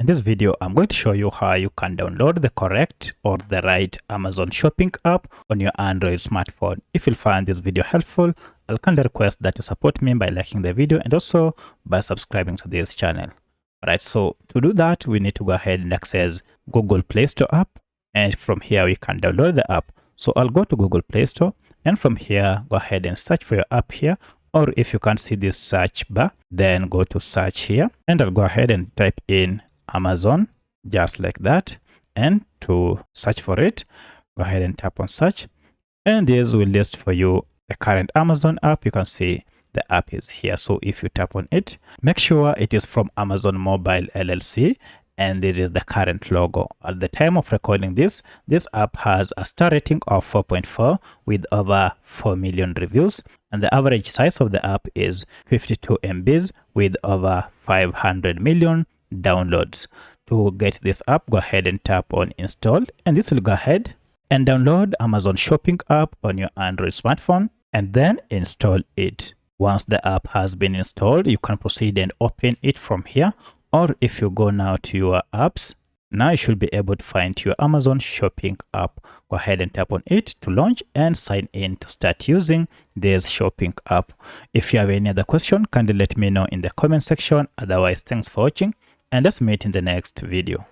In this video, I'm going to show you how you can download the correct or the right Amazon shopping app on your Android smartphone. If you find this video helpful, I'll kindly request that you support me by liking the video and also by subscribing to this channel. Alright, so to do that, we need to go ahead and access Google Play Store app, and from here we can download the app. So I'll go to Google Play Store, and from here go ahead and search for your app here, or if you can't see this search bar, then go to search here, and I'll go ahead and type in Amazon just like that, and to search for it, go ahead and tap on search, and this will list for you the current Amazon app. You can see the app is here. So if you tap on it, make sure it is from Amazon Mobile LLC, and this is the current logo. At the time of recording this app has a star rating of 4.4 with over 4 million reviews, and the average size of the app is 52 MBs with over 500 million downloads. To get this app, go ahead and tap on install, and this will go ahead and download Amazon shopping app on your Android smartphone and then install it. Once the app has been installed, you can proceed and open it from here, or if you go now to your apps, now you should be able to find your Amazon shopping app. Go ahead and tap on it to launch and sign in to start using this shopping app. If you have any other question, kindly let me know in the comment section. Otherwise, thanks for watching, and let's meet in the next video.